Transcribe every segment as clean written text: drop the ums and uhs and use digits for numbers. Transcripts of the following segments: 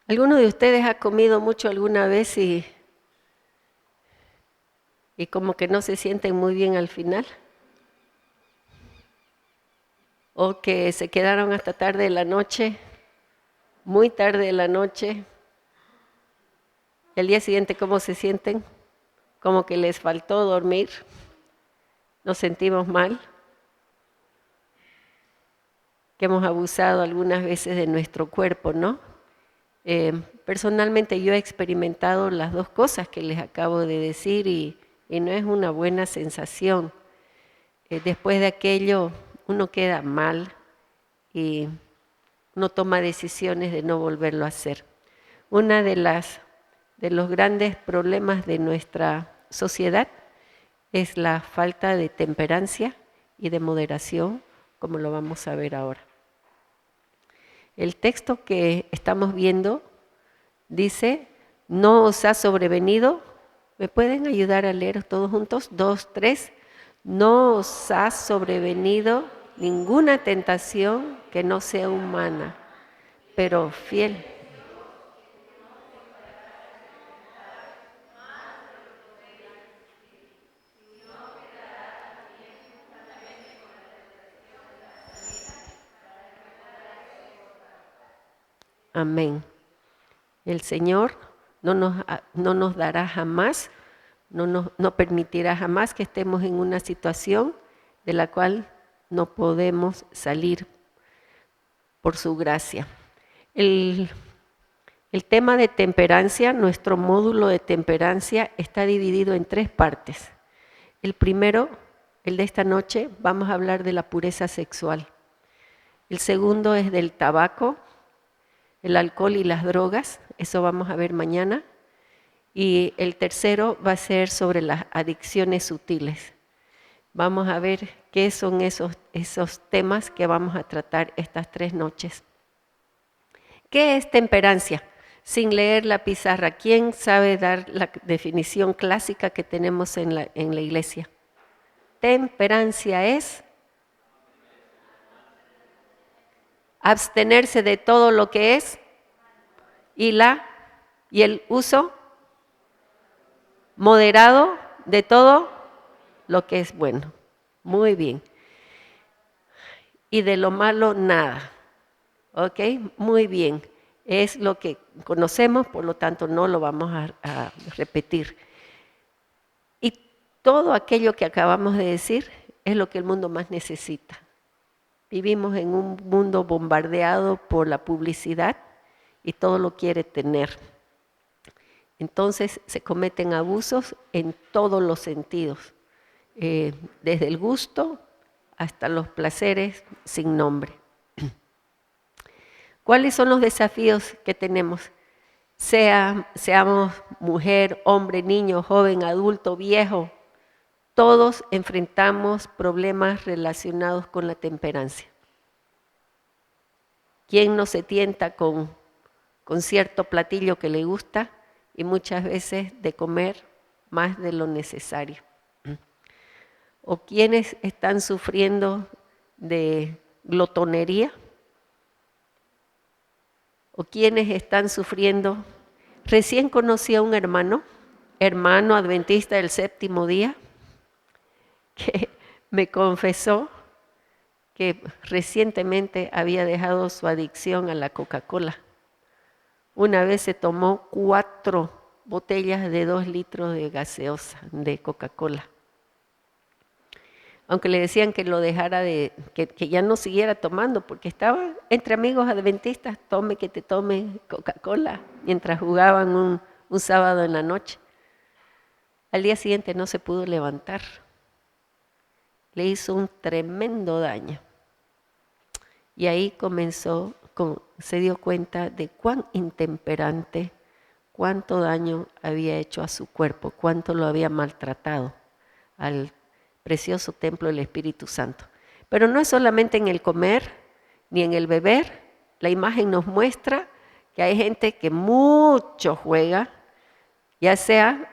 ¿Alguno de ustedes ha comido mucho alguna vez y como que no se sienten muy bien al final? ¿O que se quedaron hasta tarde de la noche, muy tarde de la noche? ¿El día siguiente cómo se sienten? Como que les faltó dormir, nos sentimos mal, que hemos abusado algunas veces de nuestro cuerpo, ¿no? Personalmente yo he experimentado las dos cosas que les acabo de decir y no es una buena sensación. Después de aquello uno queda mal y no toma decisiones de no volverlo a hacer. Una de los grandes problemas de nuestra sociedad es la falta de temperancia y de moderación, como lo vamos a ver ahora. El texto que estamos viendo dice, no os ha sobrevenido, ¿me pueden ayudar a leer todos juntos? 2, 3, no os ha sobrevenido ninguna tentación que no sea humana, pero fiel. Amén. El Señor no nos dará jamás, no permitirá jamás que estemos en una situación de la cual no podemos salir por su gracia. El tema de temperancia, nuestro módulo de temperancia está dividido en 3 partes. El primero, el de esta noche, vamos a hablar de la pureza sexual. El segundo es del tabaco, el alcohol y las drogas, eso vamos a ver mañana. Y el tercero va a ser sobre las adicciones sutiles. Vamos a ver qué son esos temas que vamos a tratar estas 3 noches. ¿Qué es temperancia? Sin leer la pizarra, ¿quién sabe dar la definición clásica que tenemos en la iglesia? Temperancia es abstenerse de todo lo que es y el uso moderado de todo lo que es bueno. Muy bien. Y de lo malo nada. ¿Ok? Muy bien. Es lo que conocemos, por lo tanto no lo vamos a repetir. Y todo aquello que acabamos de decir es lo que el mundo más necesita. Vivimos en un mundo bombardeado por la publicidad y todo lo quiere tener. Entonces se cometen abusos en todos los sentidos, desde el gusto hasta los placeres sin nombre. ¿Cuáles son los desafíos que tenemos? Seamos mujer, hombre, niño, joven, adulto, viejo, todos enfrentamos problemas relacionados con la temperancia. ¿Quién no se tienta con cierto platillo que le gusta y muchas veces de comer más de lo necesario? ¿O quiénes están sufriendo de glotonería? ¿O quiénes están sufriendo? Recién conocí a un hermano adventista del 7º día, que me confesó que recientemente había dejado su adicción a la Coca-Cola. Una vez se tomó 4 botellas de 2 litros de gaseosa, de Coca-Cola. Aunque le decían que lo dejara que ya no siguiera tomando, porque estaba entre amigos adventistas, tome que te tome Coca-Cola, mientras jugaban un sábado en la noche. Al día siguiente no se pudo levantar. Le hizo un tremendo daño. Y ahí se dio cuenta de cuán intemperante, cuánto daño había hecho a su cuerpo, cuánto lo había maltratado al precioso templo del Espíritu Santo. Pero no es solamente en el comer ni en el beber. La imagen nos muestra que hay gente que mucho juega, ya sea,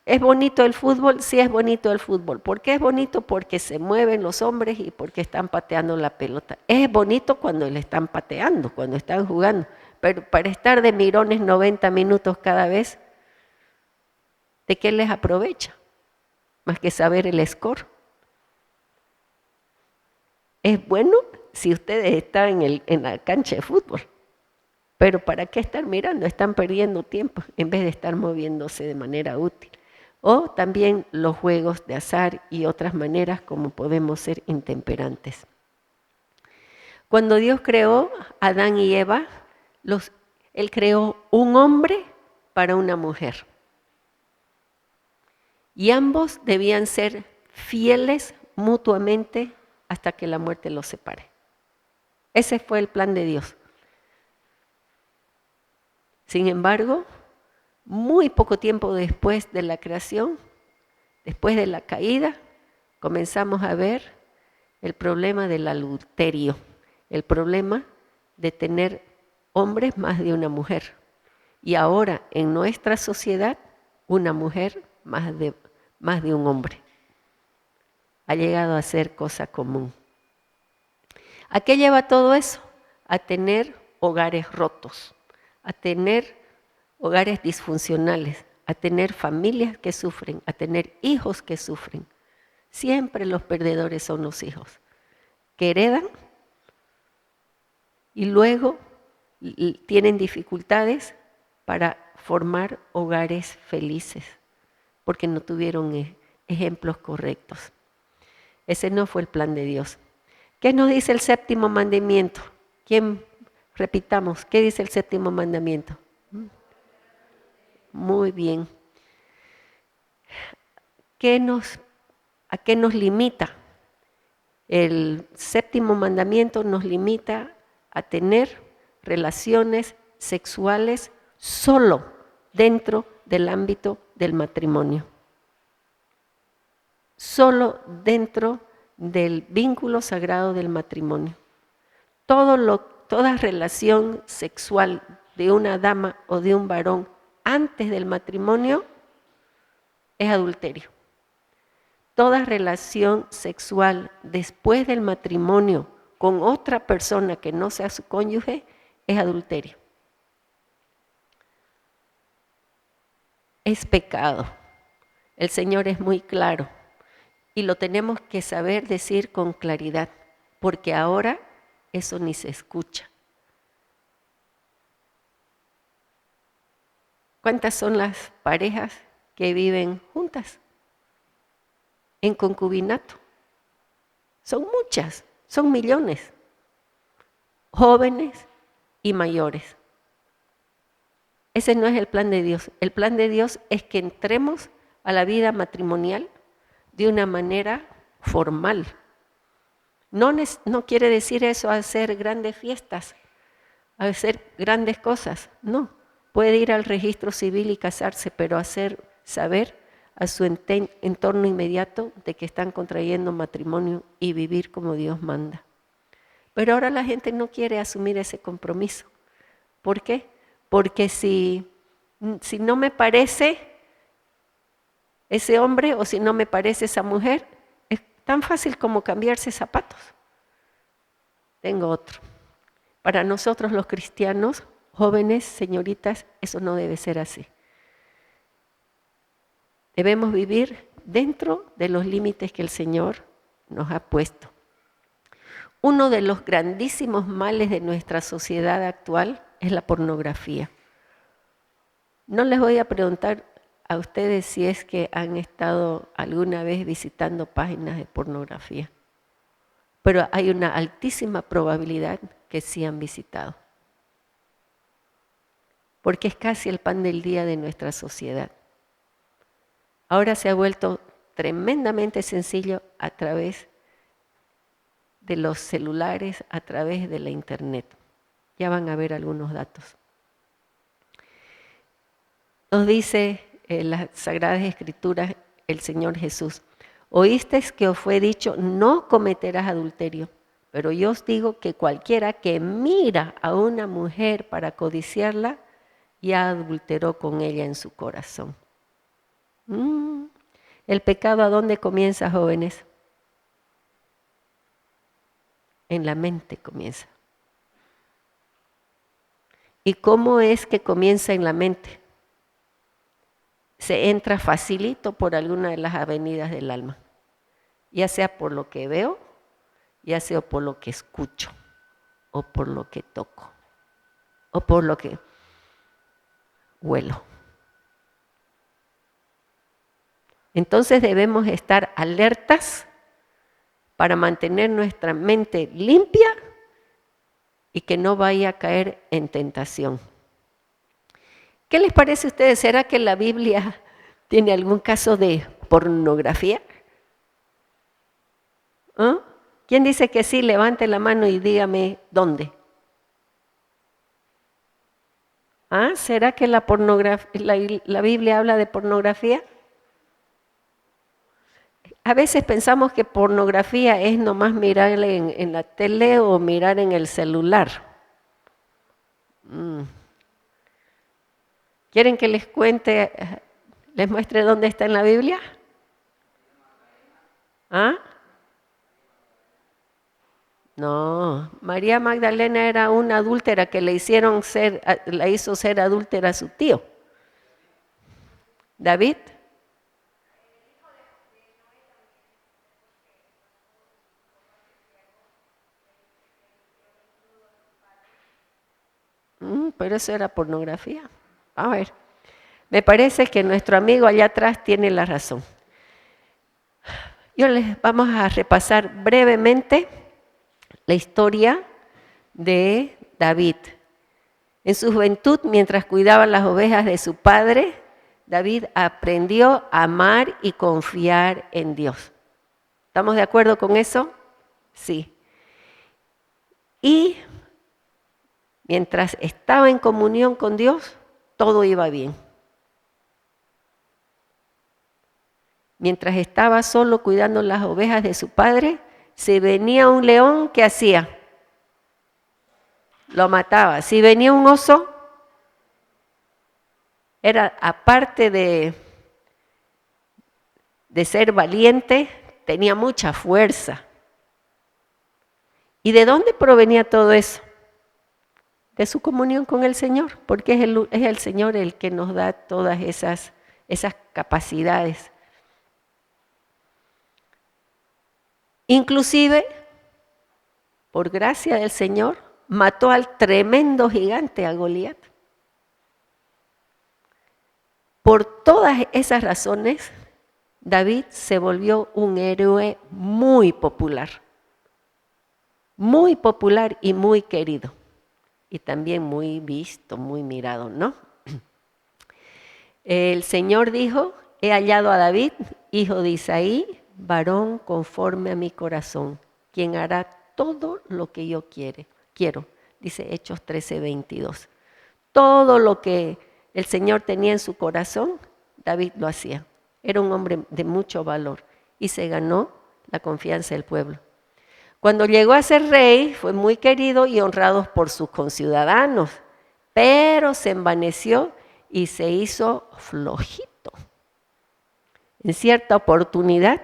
¿es bonito el fútbol? Sí, es bonito el fútbol. ¿Por qué es bonito? Porque se mueven los hombres y porque están pateando la pelota. Es bonito cuando le están pateando, cuando están jugando, pero para estar de mirones 90 minutos cada vez, ¿de qué les aprovecha? Más que saber el score. Es bueno si ustedes están en la cancha de fútbol, pero ¿para qué estar mirando? Están perdiendo tiempo en vez de estar moviéndose de manera útil. O también los juegos de azar y otras maneras como podemos ser intemperantes. Cuando Dios creó a Adán y Eva, Él creó un hombre para una mujer. Y ambos debían ser fieles mutuamente hasta que la muerte los separe. Ese fue el plan de Dios. Sin embargo, muy poco tiempo después de la creación, después de la caída, comenzamos a ver el problema del adulterio, el problema de tener hombres más de una mujer. Y ahora en nuestra sociedad, una mujer más de un hombre. Ha llegado a ser cosa común. ¿A qué lleva todo eso? A tener hogares rotos, a tener hogares disfuncionales, a tener familias que sufren, a tener hijos que sufren. Siempre los perdedores son los hijos, que heredan y luego tienen dificultades para formar hogares felices, porque no tuvieron ejemplos correctos. Ese no fue el plan de Dios. ¿Qué nos dice el séptimo mandamiento? ¿Quién? Repitamos, ¿qué dice el séptimo mandamiento? Muy bien. ¿A qué nos limita? El séptimo mandamiento nos limita a tener relaciones sexuales solo dentro del ámbito del matrimonio. Solo dentro del vínculo sagrado del matrimonio. Toda relación sexual de una dama o de un varón antes del matrimonio es adulterio. Toda relación sexual después del matrimonio con otra persona que no sea su cónyuge es adulterio. Es pecado. El Señor es muy claro y lo tenemos que saber decir con claridad, porque ahora eso ni se escucha. ¿Cuántas son las parejas que viven juntas en concubinato? Son muchas, son millones, jóvenes y mayores. Ese no es el plan de Dios. El plan de Dios es que entremos a la vida matrimonial de una manera formal. No quiere decir eso hacer grandes fiestas, hacer grandes cosas, no. Puede ir al registro civil y casarse, pero saber a su entorno inmediato de que están contrayendo matrimonio y vivir como Dios manda. Pero ahora la gente no quiere asumir ese compromiso. ¿Por qué? Porque si no me parece ese hombre o si no me parece esa mujer, es tan fácil como cambiarse zapatos. Tengo otro. Para nosotros los cristianos, jóvenes, señoritas, eso no debe ser así. Debemos vivir dentro de los límites que el Señor nos ha puesto. Uno de los grandísimos males de nuestra sociedad actual es la pornografía. No les voy a preguntar a ustedes si es que han estado alguna vez visitando páginas de pornografía, pero hay una altísima probabilidad que sí han visitado, porque es casi el pan del día de nuestra sociedad. Ahora se ha vuelto tremendamente sencillo a través de los celulares, a través de la internet. Ya van a ver algunos datos. Nos dice en las Sagradas Escrituras el Señor Jesús: oísteis que os fue dicho, no cometerás adulterio, pero yo os digo que cualquiera que mira a una mujer para codiciarla, ya adulteró con ella en su corazón. ¿El pecado a dónde comienza, jóvenes? En la mente comienza. ¿Y cómo es que comienza en la mente? Se entra facilito por alguna de las avenidas del alma, ya sea por lo que veo, ya sea por lo que escucho, o por lo que toco, o por lo que huelo. Entonces debemos estar alertas para mantener nuestra mente limpia y que no vaya a caer en tentación. ¿Qué les parece a ustedes? ¿Será que la Biblia tiene algún caso de pornografía? ¿Ah? ¿Quién dice que sí? Levante la mano y dígame dónde. ¿Ah? ¿Será que la Biblia habla de pornografía? A veces pensamos que pornografía es nomás mirar en la tele o mirar en el celular. ¿Quieren que les cuente, les muestre dónde está en la Biblia? ¿Ah? No, María Magdalena era una adúltera que la hizo ser adúltera a su tío. David. Pero eso era pornografía. A ver, me parece que nuestro amigo allá atrás tiene la razón. Les vamos a repasar brevemente la historia de David. En su juventud, mientras cuidaba las ovejas de su padre, David aprendió a amar y confiar en Dios. ¿Estamos de acuerdo con eso? Sí. Y mientras estaba en comunión con Dios, todo iba bien. Mientras estaba solo cuidando las ovejas de su padre, si venía un león, ¿qué hacía? Lo mataba. Si venía un oso, era aparte de ser valiente, tenía mucha fuerza. ¿Y de dónde provenía todo eso? De su comunión con el Señor, porque es el Señor el que nos da todas esas capacidades. Inclusive, por gracia del Señor, mató al tremendo gigante, a Goliat. Por todas esas razones, David se volvió un héroe muy popular y muy querido, y también muy visto, muy mirado, ¿no? El Señor dijo, he hallado a David, hijo de Isaí, varón conforme a mi corazón, quien hará todo lo que yo quiero, dice Hechos 13:22. Todo lo que el Señor tenía en su corazón, David lo hacía. Era un hombre de mucho valor y se ganó la confianza del pueblo. Cuando llegó a ser rey, fue muy querido y honrado por sus conciudadanos, pero se envaneció y se hizo flojito. En cierta oportunidad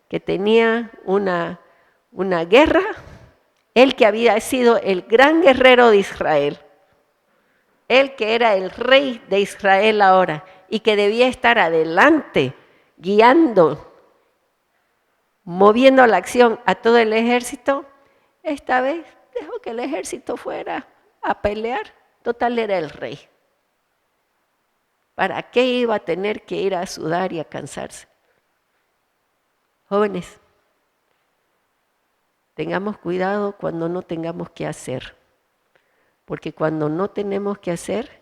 que tenía una guerra, él que había sido el gran guerrero de Israel, él que era el rey de Israel ahora y que debía estar adelante, guiando, moviendo la acción a todo el ejército, esta vez dejó que el ejército fuera a pelear. Total, era el rey. ¿Para qué iba a tener que ir a sudar y a cansarse? Jóvenes, tengamos cuidado cuando no tengamos que hacer, porque cuando no tenemos que hacer,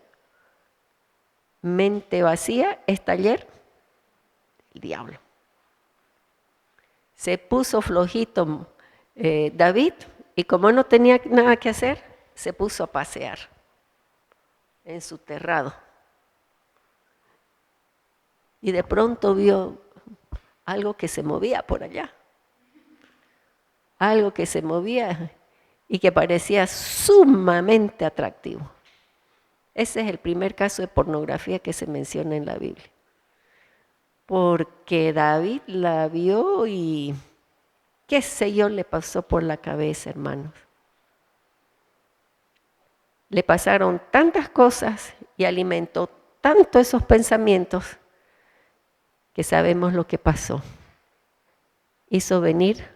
mente vacía es taller del diablo. Se puso flojito David y como no tenía nada que hacer, se puso a pasear en su terrado. Y de pronto vio algo que se movía por allá. Algo que se movía y que parecía sumamente atractivo. Ese es el primer caso de pornografía que se menciona en la Biblia. Porque David la vio y qué sé yo le pasó por la cabeza, hermanos. le pasaron tantas cosas y alimentó tanto esos pensamientos que sabemos lo que pasó. Hizo venir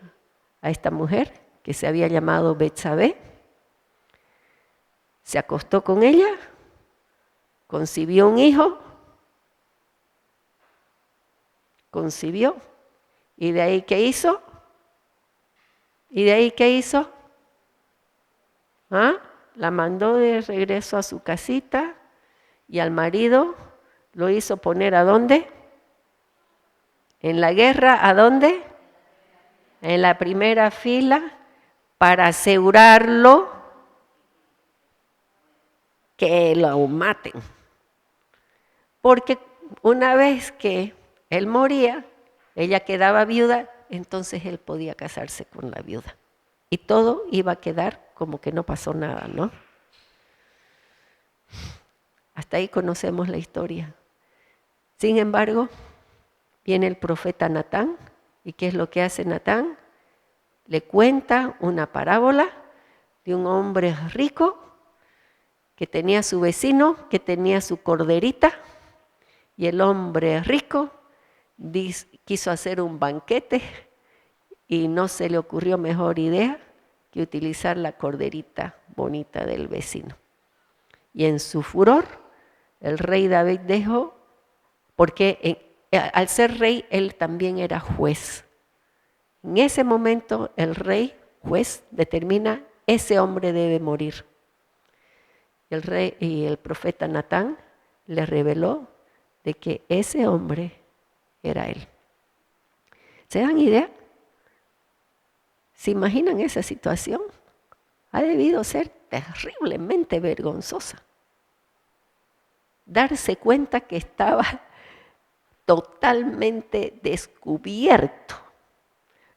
a esta mujer que se había llamado Betsabé, se acostó con ella, concibió un hijo, y de ahí ¿qué hizo? ¿Ah? La mandó de regreso a su casita y al marido lo hizo poner ¿a dónde? En la guerra, ¿a dónde? En la primera fila para asegurarlo que lo maten. Porque una vez que él moría, ella quedaba viuda, entonces él podía casarse con la viuda. Y todo iba a quedar como que no pasó nada, ¿no? Hasta ahí conocemos la historia. Sin embargo, viene el profeta Natán, ¿y qué es lo que hace Natán? Le cuenta una parábola de un hombre rico que tenía su vecino, que tenía su corderita, y el hombre rico quiso hacer un banquete y no se le ocurrió mejor idea que utilizar la corderita bonita del vecino. Y en su furor, el rey David dejó, porque al ser rey, él también era juez. En ese momento, el rey, juez, determina, ese hombre debe morir. El rey y el profeta Natán le reveló de que ese hombre era él. ¿Se dan idea? ¿Se imaginan esa situación? Ha debido ser terriblemente vergonzosa. Darse cuenta que estaba totalmente descubierto.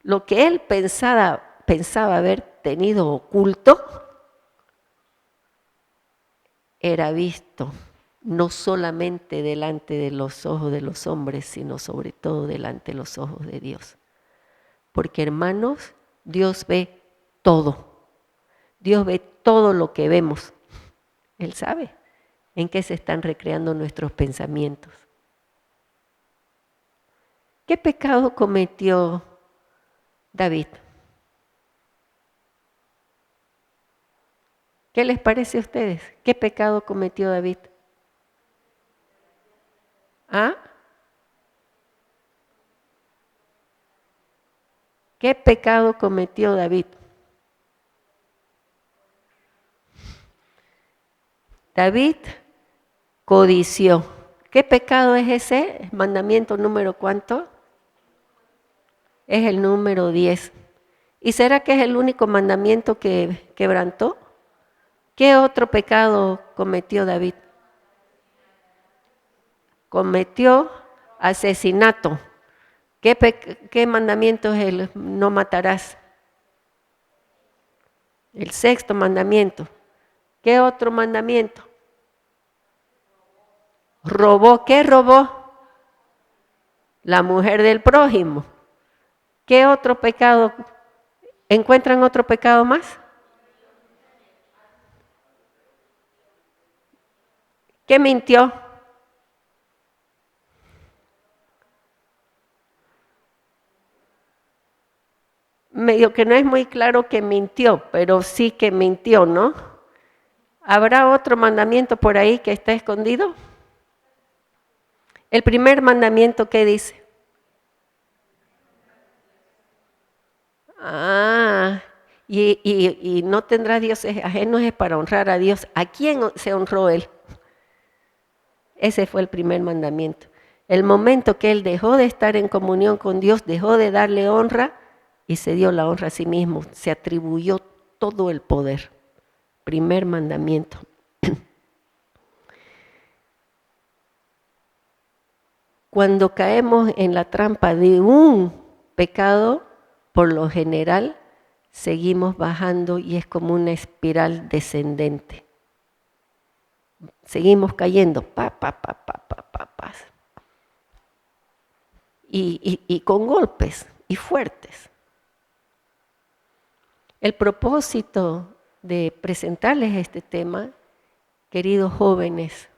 Lo que él pensaba haber tenido oculto, era visto no solamente delante de los ojos de los hombres, sino sobre todo delante de los ojos de Dios. Porque hermanos, Dios ve todo. Dios ve todo lo que vemos. Él sabe en qué se están recreando nuestros pensamientos. ¿Qué pecado cometió David? ¿Qué les parece a ustedes? ¿Qué pecado cometió David? ¿Ah? ¿Qué pecado cometió David? David codició. ¿Qué pecado es ese? ¿Mandamiento número cuánto? Es el número 10. ¿Y será que es el único mandamiento que quebrantó? ¿Qué otro pecado cometió David? Cometió asesinato. ¿Qué mandamiento es el no matarás? El 6º mandamiento. ¿Qué otro mandamiento? Robó. ¿Qué robó? La mujer del prójimo. ¿Qué otro pecado? ¿Encuentran otro pecado más? ¿Qué mintió? Medio que no es muy claro que mintió, pero sí que mintió, ¿no? ¿Habrá otro mandamiento por ahí que está escondido? El primer mandamiento, ¿qué dice? Y no tendrá dioses ajenos, es para honrar a Dios. ¿A quién se honró él? Ese fue el primer mandamiento. El momento que él dejó de estar en comunión con Dios, dejó de darle honra y se dio la honra a sí mismo. Se atribuyó todo el poder. Primer mandamiento. Cuando caemos en la trampa de un pecado, por lo general, seguimos bajando y es como una espiral descendente. Seguimos cayendo, y con golpes y fuertes. El propósito de presentarles este tema queridos jóvenes,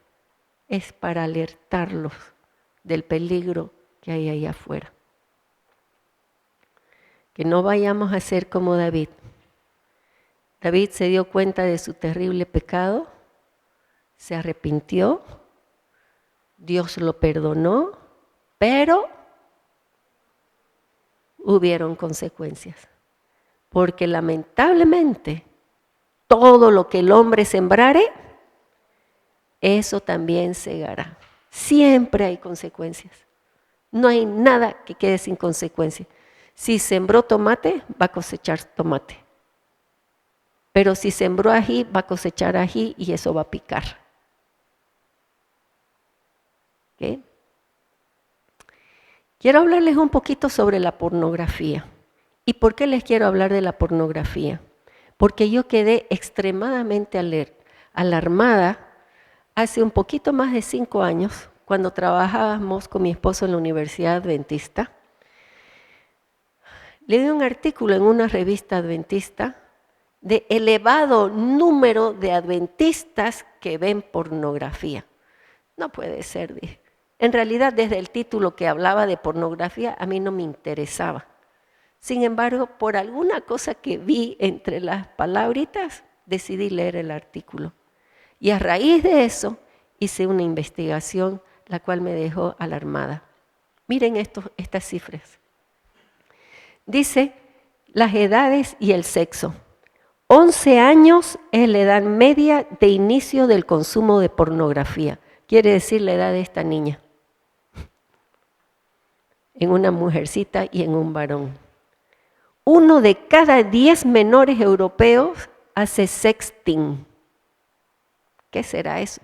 es para alertarlos del peligro que hay ahí afuera. Que no vayamos a ser como David. David se dio cuenta de su terrible pecado, se arrepintió, Dios lo perdonó, pero hubieron consecuencias. Porque lamentablemente todo lo que el hombre sembrare, eso también segará. Siempre hay consecuencias. No hay nada que quede sin consecuencias. Si sembró tomate, va a cosechar tomate. Pero si sembró ají, va a cosechar ají y eso va a picar. ¿Okay? Quiero hablarles un poquito sobre la pornografía. ¿Y por qué les quiero hablar de la pornografía? Porque yo quedé extremadamente alarmada hace un poquito más de 5 años, cuando trabajábamos con mi esposo en la Universidad Adventista. Leí un artículo en una revista adventista de elevado número de adventistas que ven pornografía. No puede ser, dije. En realidad, desde el título que hablaba de pornografía, a mí no me interesaba. Sin embargo, por alguna cosa que vi entre las palabritas, decidí leer el artículo. Y a raíz de eso, hice una investigación, la cual me dejó alarmada. Miren estas cifras. Dice, las edades y el sexo. 11 años es la edad media de inicio del consumo de pornografía. Quiere decir la edad de esta niña. En una mujercita y en un varón. 1 de cada 10 menores europeos hace sexting. ¿Qué será eso?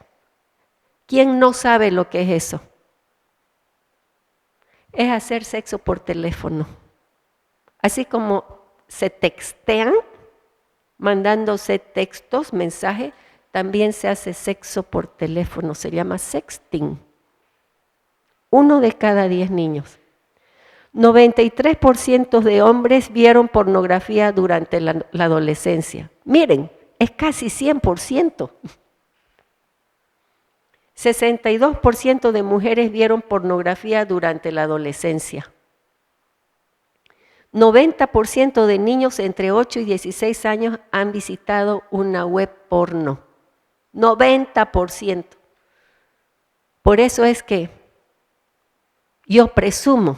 ¿Quién no sabe lo que es eso? Es hacer sexo por teléfono. Así como se textean, mandándose textos, mensajes, también se hace sexo por teléfono, se llama sexting. 1 de cada 10 niños. 93% de hombres vieron pornografía durante la adolescencia. Miren, es casi 100%. 62% de mujeres vieron pornografía durante la adolescencia. 90% de niños entre 8 y 16 años han visitado una web porno. 90%. Por eso es que yo presumo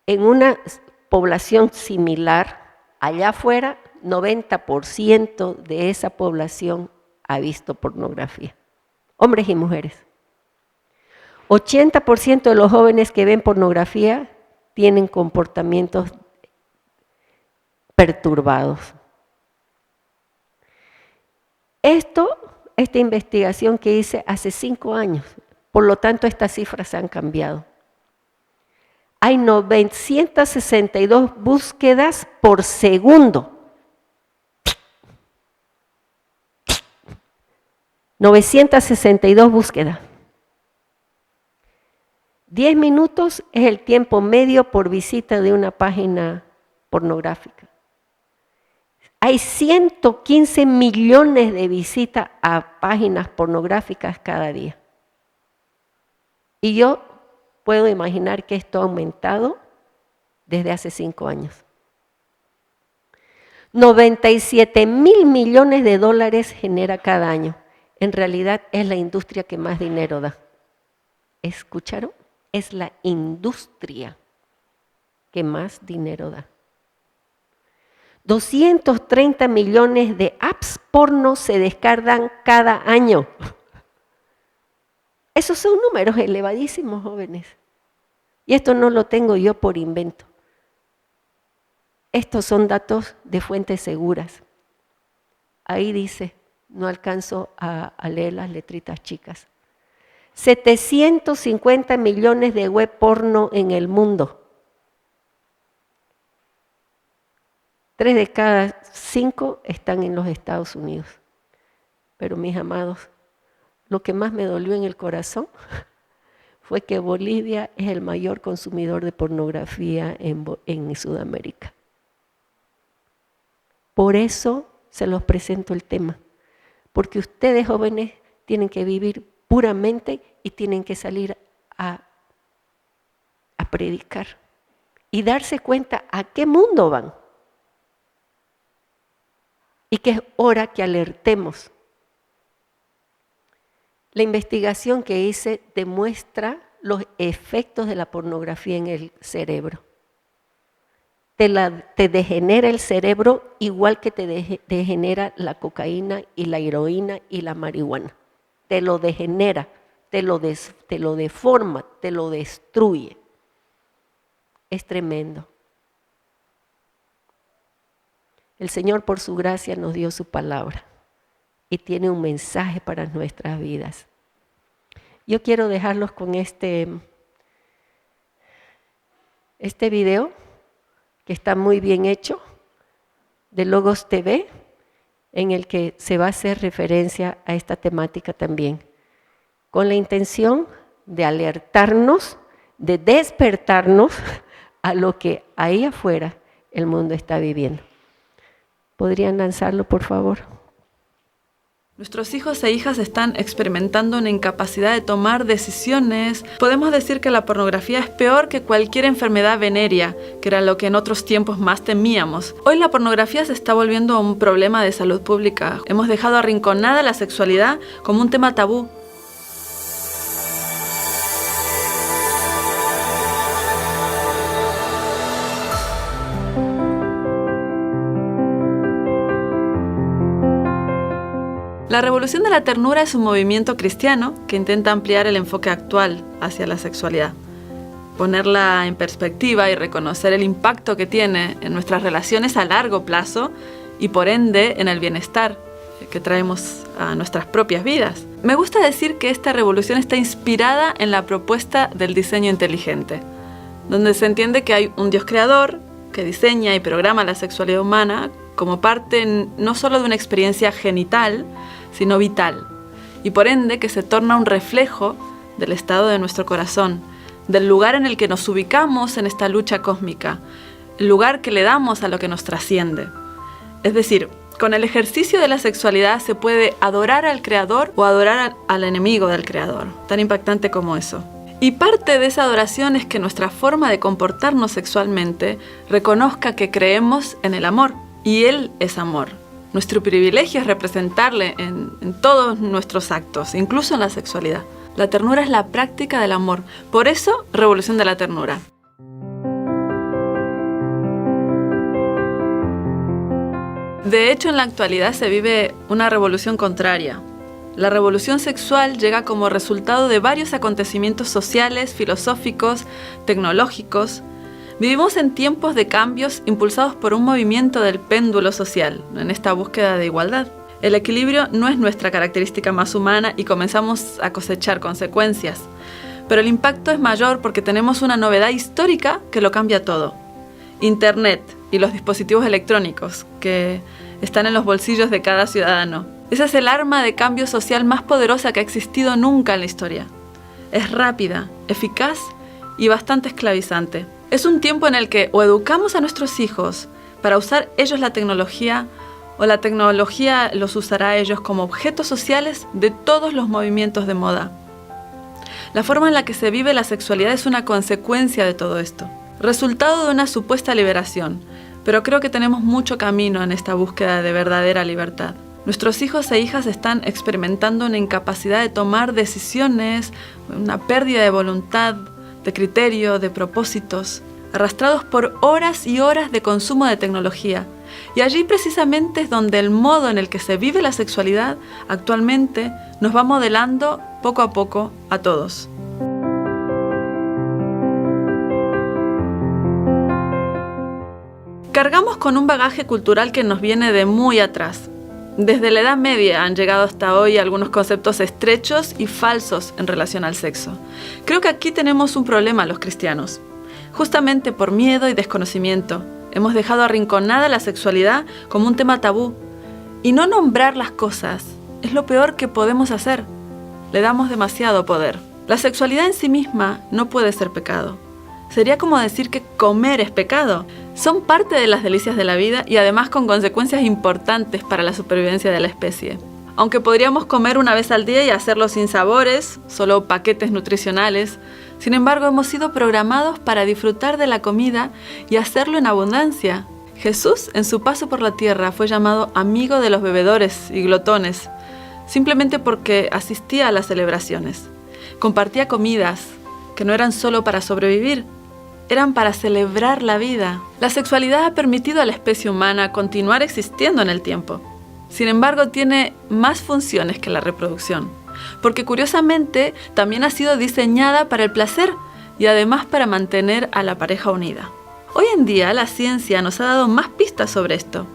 en una población similar, allá afuera, 90% de esa población ha visto pornografía. Hombres y mujeres. 80% de los jóvenes que ven pornografía tienen comportamientos perturbados. Esta investigación que hice hace 5 años, por lo tanto estas cifras han cambiado. Hay 962 búsquedas por segundo. 962 búsquedas. 10 minutos es el tiempo medio por visita de una página pornográfica. Hay 115 millones de visitas a páginas pornográficas cada día. Y yo puedo imaginar que esto ha aumentado desde hace 5 años. 97,000 millones de dólares genera cada año. En realidad es la industria que más dinero da. ¿Escucharon? Es la industria que más dinero da. 230 millones de apps porno se descargan cada año. Esos son números elevadísimos, jóvenes. Y esto no lo tengo yo por invento. Estos son datos de fuentes seguras. Ahí dice, no alcanzo a leer las letritas chicas. 750 millones de web porno en el mundo. 3 de cada 5 están en los Estados Unidos. Pero mis amados, lo que más me dolió en el corazón fue que Bolivia es el mayor consumidor de pornografía en Sudamérica. Por eso se los presento el tema, porque ustedes jóvenes tienen que vivir puramente y tienen que salir a predicar y darse cuenta a qué mundo van y que es hora que alertemos. La investigación que hice demuestra los efectos de la pornografía en el cerebro. Te degenera el cerebro igual que te degenera la cocaína y la heroína y la marihuana. Te lo degenera, te lo deforma, te lo destruye. Es tremendo. El Señor por su gracia nos dio su palabra y tiene un mensaje para nuestras vidas. Yo quiero dejarlos con este video que está muy bien hecho, de Logos TV, en el que se va a hacer referencia a esta temática también, con la intención de alertarnos, de despertarnos a lo que ahí afuera el mundo está viviendo. ¿Podrían lanzarlo, por favor? Nuestros hijos e hijas están experimentando una incapacidad de tomar decisiones. Podemos decir que la pornografía es peor que cualquier enfermedad venérea, que era lo que en otros tiempos más temíamos. Hoy la pornografía se está volviendo un problema de salud pública. Hemos dejado arrinconada la sexualidad como un tema tabú. La Revolución de la Ternura es un movimiento cristiano que intenta ampliar el enfoque actual hacia la sexualidad, ponerla en perspectiva y reconocer el impacto que tiene en nuestras relaciones a largo plazo y por ende en el bienestar que traemos a nuestras propias vidas. Me gusta decir que esta revolución está inspirada en la propuesta del diseño inteligente, donde se entiende que hay un Dios creador que diseña y programa la sexualidad humana como parte no solo de una experiencia genital, sino vital, y por ende que se torna un reflejo del estado de nuestro corazón, del lugar en el que nos ubicamos en esta lucha cósmica, el lugar que le damos a lo que nos trasciende. Es decir, con el ejercicio de la sexualidad se puede adorar al Creador o adorar al enemigo del Creador, tan impactante como eso. Y parte de esa adoración es que nuestra forma de comportarnos sexualmente reconozca que creemos en el amor, y Él es amor. Nuestro privilegio es representarle en todos nuestros actos, incluso en la sexualidad. La ternura es la práctica del amor. Por eso, Revolución de la Ternura. De hecho, en la actualidad se vive una revolución contraria. La revolución sexual llega como resultado de varios acontecimientos sociales, filosóficos, tecnológicos. Vivimos en tiempos de cambios impulsados por un movimiento del péndulo social, en esta búsqueda de igualdad. El equilibrio no es nuestra característica más humana y comenzamos a cosechar consecuencias. Pero el impacto es mayor porque tenemos una novedad histórica que lo cambia todo. Internet y los dispositivos electrónicos que están en los bolsillos de cada ciudadano. Esa es el arma de cambio social más poderosa que ha existido nunca en la historia. Es rápida, eficaz y bastante esclavizante. Es un tiempo en el que o educamos a nuestros hijos para usar ellos la tecnología o la tecnología los usará a ellos como objetos sociales de todos los movimientos de moda. La forma en la que se vive la sexualidad es una consecuencia de todo esto, resultado de una supuesta liberación, pero creo que tenemos mucho camino en esta búsqueda de verdadera libertad. Nuestros hijos e hijas están experimentando una incapacidad de tomar decisiones, una pérdida de voluntad, de criterio, de propósitos, arrastrados por horas y horas de consumo de tecnología. Y allí precisamente es donde el modo en el que se vive la sexualidad actualmente nos va modelando poco a poco a todos. Cargamos con un bagaje cultural que nos viene de muy atrás. Desde la Edad Media han llegado hasta hoy algunos conceptos estrechos y falsos en relación al sexo. Creo que aquí tenemos un problema los cristianos. Justamente por miedo y desconocimiento, hemos dejado arrinconada la sexualidad como un tema tabú. Y no nombrar las cosas es lo peor que podemos hacer. Le damos demasiado poder. La sexualidad en sí misma no puede ser pecado. Sería como decir que comer es pecado. Son parte de las delicias de la vida y además con consecuencias importantes para la supervivencia de la especie. Aunque podríamos comer una vez al día y hacerlo sin sabores, solo paquetes nutricionales, sin embargo hemos sido programados para disfrutar de la comida y hacerlo en abundancia. Jesús, en su paso por la tierra, fue llamado amigo de los bebedores y glotones, simplemente porque asistía a las celebraciones. Compartía comidas que no eran solo para sobrevivir, eran para celebrar la vida. La sexualidad ha permitido a la especie humana continuar existiendo en el tiempo. Sin embargo, tiene más funciones que la reproducción, porque curiosamente también ha sido diseñada para el placer y además para mantener a la pareja unida. Hoy en día la ciencia nos ha dado más pistas sobre esto.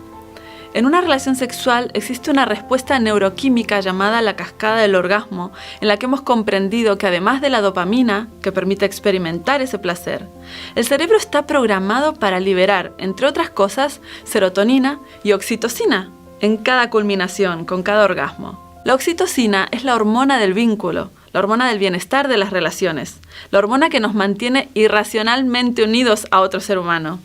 En una relación sexual existe una respuesta neuroquímica llamada la cascada del orgasmo, en la que hemos comprendido que además de la dopamina, que permite experimentar ese placer, el cerebro está programado para liberar, entre otras cosas, serotonina y oxitocina en cada culminación, con cada orgasmo. La oxitocina es la hormona del vínculo, la hormona del bienestar de las relaciones, la hormona que nos mantiene irracionalmente unidos a otro ser humano.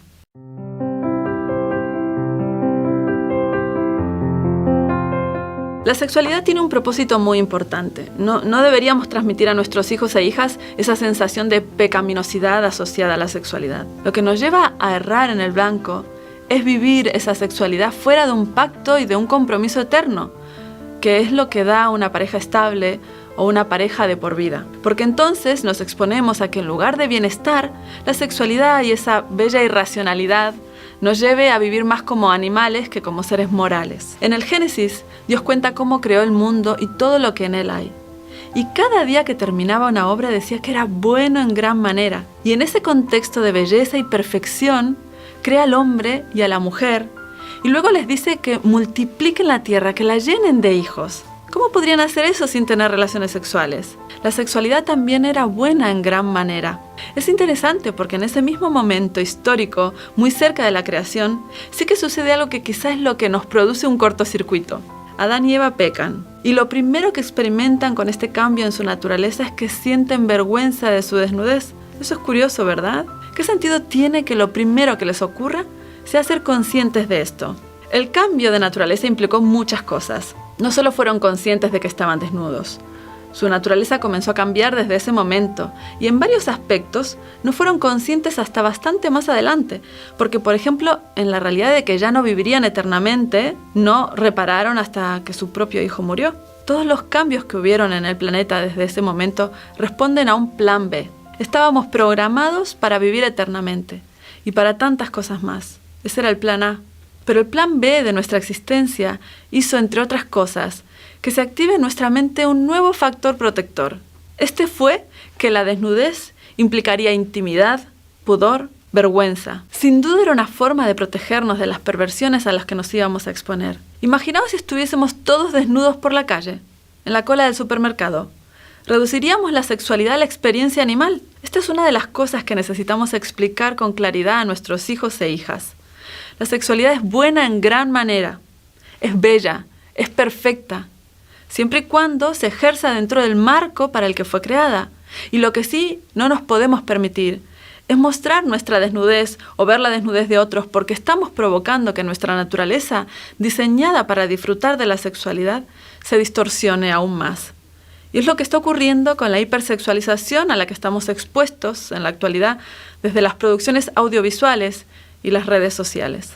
La sexualidad tiene un propósito muy importante. No deberíamos transmitir a nuestros hijos e hijas esa sensación de pecaminosidad asociada a la sexualidad. Lo que nos lleva a errar en el blanco es vivir esa sexualidad fuera de un pacto y de un compromiso eterno, que es lo que da una pareja estable o una pareja de por vida. Porque entonces nos exponemos a que en lugar de bienestar, la sexualidad y esa bella irracionalidad nos lleve a vivir más como animales que como seres morales. En el Génesis, Dios cuenta cómo creó el mundo y todo lo que en él hay. Y cada día que terminaba una obra decía que era bueno en gran manera. Y en ese contexto de belleza y perfección, crea al hombre y a la mujer, y luego les dice que multipliquen la tierra, que la llenen de hijos. ¿Cómo podrían hacer eso sin tener relaciones sexuales? La sexualidad también era buena en gran manera. Es interesante porque en ese mismo momento histórico, muy cerca de la creación, sí que sucede algo que quizás es lo que nos produce un cortocircuito. Adán y Eva pecan, y lo primero que experimentan con este cambio en su naturaleza es que sienten vergüenza de su desnudez. Eso es curioso, ¿verdad? ¿Qué sentido tiene que lo primero que les ocurra sea ser conscientes de esto? El cambio de naturaleza implicó muchas cosas. No solo fueron conscientes de que estaban desnudos. Su naturaleza comenzó a cambiar desde ese momento y en varios aspectos no fueron conscientes hasta bastante más adelante, porque por ejemplo, en la realidad de que ya no vivirían eternamente, no repararon hasta que su propio hijo murió. Todos los cambios que hubieron en el planeta desde ese momento responden a un plan B. Estábamos programados para vivir eternamente y para tantas cosas más. Ese era el plan A. Pero el plan B de nuestra existencia hizo, entre otras cosas, que se active en nuestra mente un nuevo factor protector. Este fue que la desnudez implicaría intimidad, pudor, vergüenza. Sin duda era una forma de protegernos de las perversiones a las que nos íbamos a exponer. Imaginaos si estuviésemos todos desnudos por la calle, en la cola del supermercado. ¿Reduciríamos la sexualidad a la experiencia animal? Esta es una de las cosas que necesitamos explicar con claridad a nuestros hijos e hijas. La sexualidad es buena en gran manera, es bella, es perfecta, siempre y cuando se ejerza dentro del marco para el que fue creada. Y lo que sí no nos podemos permitir es mostrar nuestra desnudez o ver la desnudez de otros porque estamos provocando que nuestra naturaleza, diseñada para disfrutar de la sexualidad, se distorsione aún más. Y es lo que está ocurriendo con la hipersexualización a la que estamos expuestos en la actualidad desde las producciones audiovisuales y las redes sociales.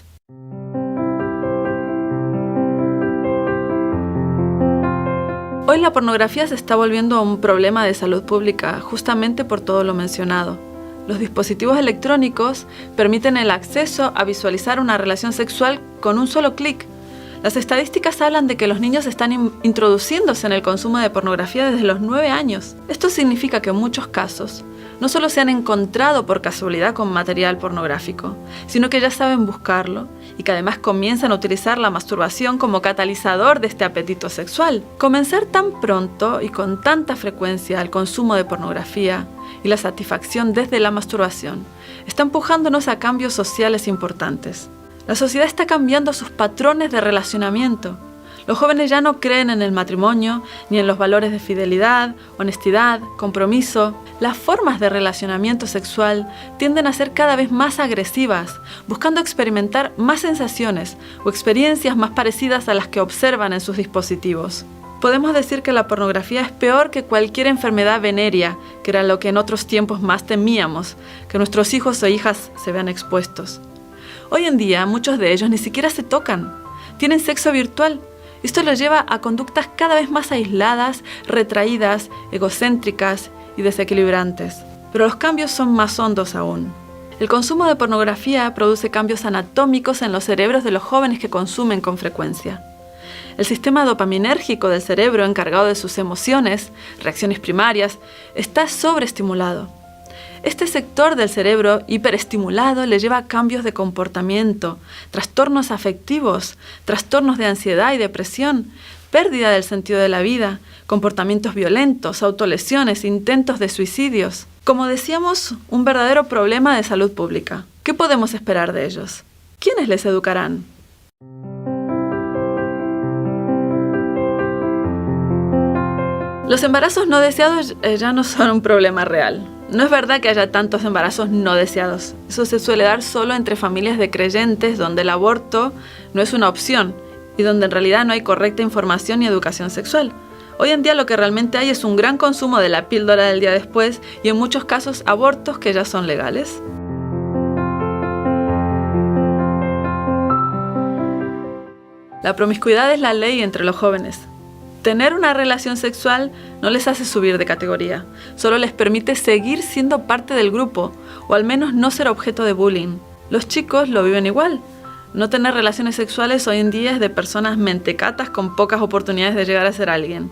Hoy la pornografía se está volviendo un problema de salud pública justamente por todo lo mencionado. Los dispositivos electrónicos permiten el acceso a visualizar una relación sexual con un solo clic. Las estadísticas hablan de que los niños están introduciéndose en el consumo de pornografía desde los 9 años. Esto significa que en muchos casos no solo se han encontrado por casualidad con material pornográfico, sino que ya saben buscarlo y que además comienzan a utilizar la masturbación como catalizador de este apetito sexual. Comenzar tan pronto y con tanta frecuencia el consumo de pornografía y la satisfacción desde la masturbación está empujándonos a cambios sociales importantes. La sociedad está cambiando sus patrones de relacionamiento. Los jóvenes ya no creen en el matrimonio, ni en los valores de fidelidad, honestidad, compromiso. Las formas de relacionamiento sexual tienden a ser cada vez más agresivas, buscando experimentar más sensaciones o experiencias más parecidas a las que observan en sus dispositivos. Podemos decir que la pornografía es peor que cualquier enfermedad venérea, que era lo que en otros tiempos más temíamos, que nuestros hijos o hijas se vean expuestos. Hoy en día, muchos de ellos ni siquiera se tocan, tienen sexo virtual. Esto los lleva a conductas cada vez más aisladas, retraídas, egocéntricas y desequilibrantes. Pero los cambios son más hondos aún. El consumo de pornografía produce cambios anatómicos en los cerebros de los jóvenes que consumen con frecuencia. El sistema dopaminérgico del cerebro, encargado de sus emociones, reacciones primarias, está sobreestimulado. Este sector del cerebro hiperestimulado le lleva a cambios de comportamiento, trastornos afectivos, trastornos de ansiedad y depresión, pérdida del sentido de la vida, comportamientos violentos, autolesiones, intentos de suicidios. Como decíamos, un verdadero problema de salud pública. ¿Qué podemos esperar de ellos? ¿Quiénes les educarán? Los embarazos no deseados ya no son un problema real. No es verdad que haya tantos embarazos no deseados. Eso se suele dar solo entre familias de creyentes donde el aborto no es una opción y donde en realidad no hay correcta información y educación sexual. Hoy en día lo que realmente hay es un gran consumo de la píldora del día después y en muchos casos abortos que ya son legales. La promiscuidad es la ley entre los jóvenes. Tener una relación sexual no les hace subir de categoría, solo les permite seguir siendo parte del grupo, o al menos no ser objeto de bullying. Los chicos lo viven igual. No tener relaciones sexuales hoy en día es de personas mentecatas con pocas oportunidades de llegar a ser alguien.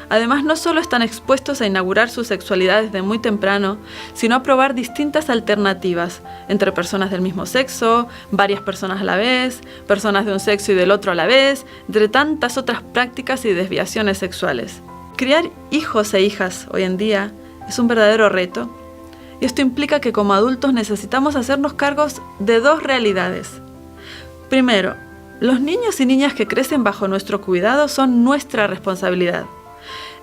Además, no solo están expuestos a inaugurar su sexualidad desde muy temprano, sino a probar distintas alternativas entre personas del mismo sexo, varias personas a la vez, personas de un sexo y del otro a la vez, entre tantas otras prácticas y desviaciones sexuales. Criar hijos e hijas hoy en día es un verdadero reto, y esto implica que como adultos necesitamos hacernos cargos de dos realidades. Primero, los niños y niñas que crecen bajo nuestro cuidado son nuestra responsabilidad.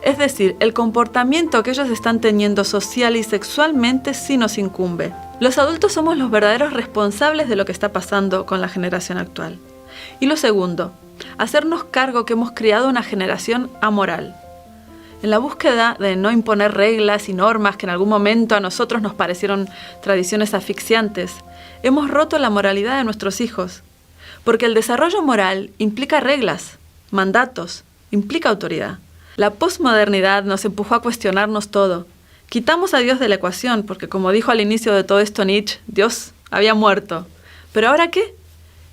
Es decir, el comportamiento que ellos están teniendo social y sexualmente sí nos incumbe. Los adultos somos los verdaderos responsables de lo que está pasando con la generación actual. Y lo segundo, hacernos cargo que hemos criado una generación amoral. En la búsqueda de no imponer reglas y normas que en algún momento a nosotros nos parecieron tradiciones asfixiantes, hemos roto la moralidad de nuestros hijos. Porque el desarrollo moral implica reglas, mandatos, implica autoridad. La posmodernidad nos empujó a cuestionarnos todo. Quitamos a Dios de la ecuación, porque como dijo al inicio de todo esto Nietzsche, Dios había muerto. ¿Pero ahora qué?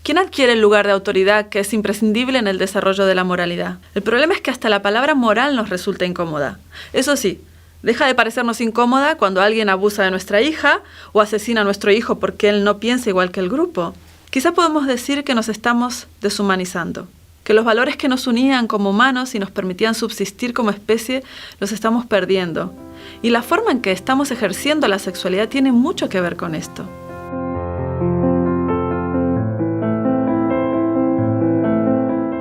¿Quién adquiere el lugar de autoridad que es imprescindible en el desarrollo de la moralidad? El problema es que hasta la palabra moral nos resulta incómoda. Eso sí, deja de parecernos incómoda cuando alguien abusa de nuestra hija o asesina a nuestro hijo porque él no piensa igual que el grupo. Quizá podemos decir que nos estamos deshumanizando, que los valores que nos unían como humanos y nos permitían subsistir como especie los estamos perdiendo. Y la forma en que estamos ejerciendo la sexualidad tiene mucho que ver con esto.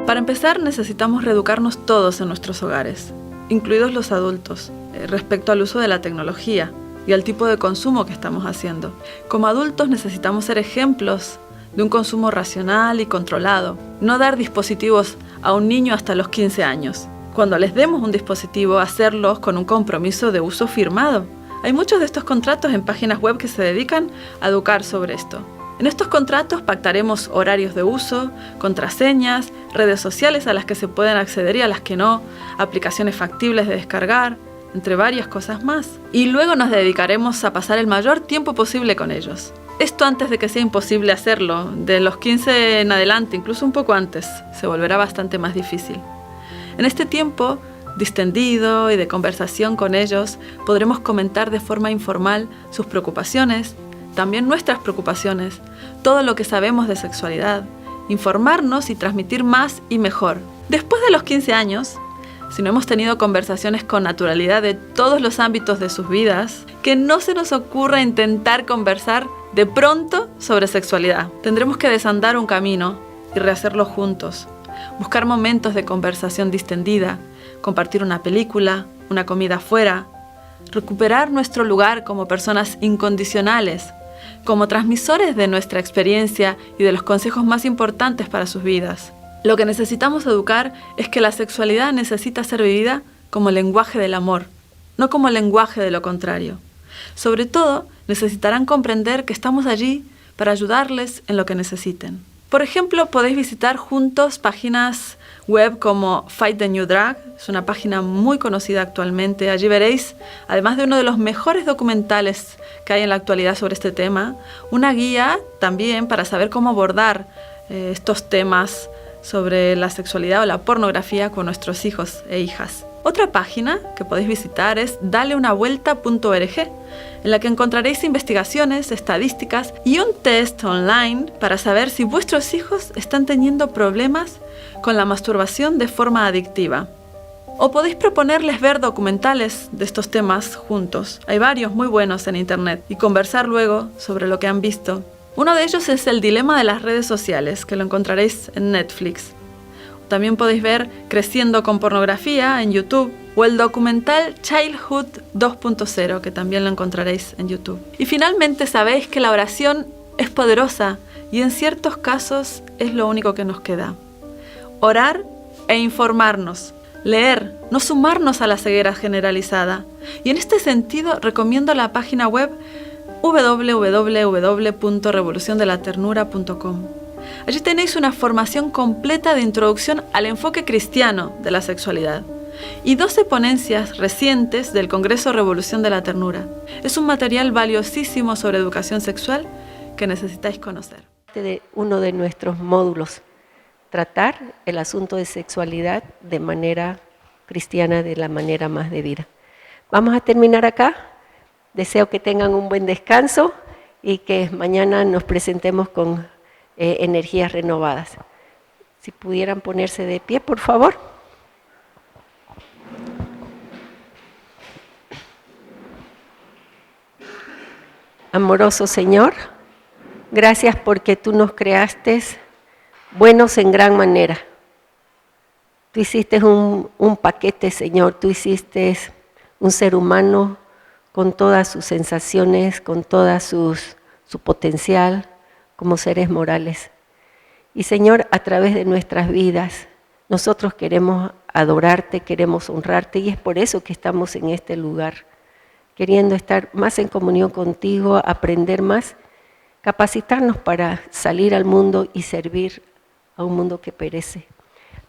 Para empezar, necesitamos reeducarnos todos en nuestros hogares, incluidos los adultos, respecto al uso de la tecnología y al tipo de consumo que estamos haciendo. Como adultos necesitamos ser ejemplos de un consumo racional y controlado. No dar dispositivos a un niño hasta los 15 años. Cuando les demos un dispositivo, hacerlos con un compromiso de uso firmado. Hay muchos de estos contratos en páginas web que se dedican a educar sobre esto. En estos contratos pactaremos horarios de uso, contraseñas, redes sociales a las que se pueden acceder y a las que no, aplicaciones factibles de descargar, entre varias cosas más. Y luego nos dedicaremos a pasar el mayor tiempo posible con ellos. Esto antes de que sea imposible hacerlo. De los 15 en adelante, incluso un poco antes, se volverá bastante más difícil. En este tiempo distendido y de conversación con ellos, podremos comentar de forma informal sus preocupaciones, también nuestras preocupaciones, todo lo que sabemos de sexualidad, informarnos y transmitir más y mejor. Después de los 15 años, si no hemos tenido conversaciones con naturalidad de todos los ámbitos de sus vidas, que no se nos ocurra intentar conversar de pronto sobre sexualidad. Tendremos que desandar un camino y rehacerlo juntos. buscar momentos de conversación distendida, compartir una película, una comida afuera, recuperar nuestro lugar como personas incondicionales, como transmisores de nuestra experiencia y de los consejos más importantes para sus vidas. Lo que necesitamos educar es que la sexualidad necesita ser vivida como lenguaje del amor, no como lenguaje de lo contrario. Sobre todo, necesitarán comprender que estamos allí para ayudarles en lo que necesiten. Por ejemplo, podéis visitar juntos páginas web como Fight the New Drug, es una página muy conocida actualmente. Allí veréis, además de uno de los mejores documentales que hay en la actualidad sobre este tema, una guía también para saber cómo abordar estos temas sobre la sexualidad o la pornografía con nuestros hijos e hijas. Otra página que podéis visitar es daleunavuelta.org, en la que encontraréis investigaciones, estadísticas y un test online para saber si vuestros hijos están teniendo problemas con la masturbación de forma adictiva. O podéis proponerles ver documentales de estos temas juntos. Hay varios muy buenos en internet y conversar luego sobre lo que han visto. Uno de ellos es El dilema de las redes sociales, que lo encontraréis en Netflix. También podéis ver Creciendo con pornografía en YouTube o el documental Childhood 2.0, que también lo encontraréis en YouTube. Y finalmente sabéis que la oración es poderosa y en ciertos casos es lo único que nos queda. Orar e informarnos, leer, no sumarnos a la ceguera generalizada. Y en este sentido recomiendo la página web www.revoluciondelaternura.com. Allí tenéis una formación completa de introducción al enfoque cristiano de la sexualidad y 12 ponencias recientes del Congreso Revolución de la Ternura. Es un material valiosísimo sobre educación sexual que necesitáis conocer. De uno de nuestros módulos, tratar el asunto de sexualidad de manera cristiana, de la manera más debida. Vamos a terminar acá. Deseo que tengan un buen descanso y que mañana nos presentemos con energías renovadas. Si pudieran ponerse de pie, por favor. Amoroso Señor, gracias porque tú nos creaste buenos en gran manera. Tú hiciste un paquete, Señor, tú hiciste un ser humano con todas sus sensaciones, con toda su potencial, como seres morales. Y Señor, a través de nuestras vidas, nosotros queremos adorarte, queremos honrarte, y es por eso que estamos en este lugar, queriendo estar más en comunión contigo, aprender más, capacitarnos para salir al mundo y servir a un mundo que perece.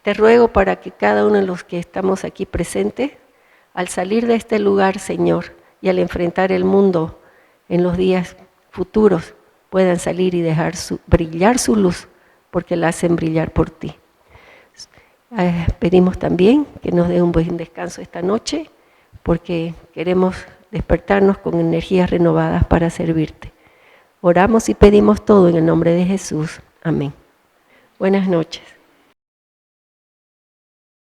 Te ruego para que cada uno de los que estamos aquí presentes, al salir de este lugar, Señor, y al enfrentar el mundo en los días futuros, puedan salir y dejar brillar su luz, porque la hacen brillar por ti. Pedimos también que nos dé un buen descanso esta noche, porque queremos despertarnos con energías renovadas para servirte. Oramos y pedimos todo en el nombre de Jesús. Amén. Buenas noches.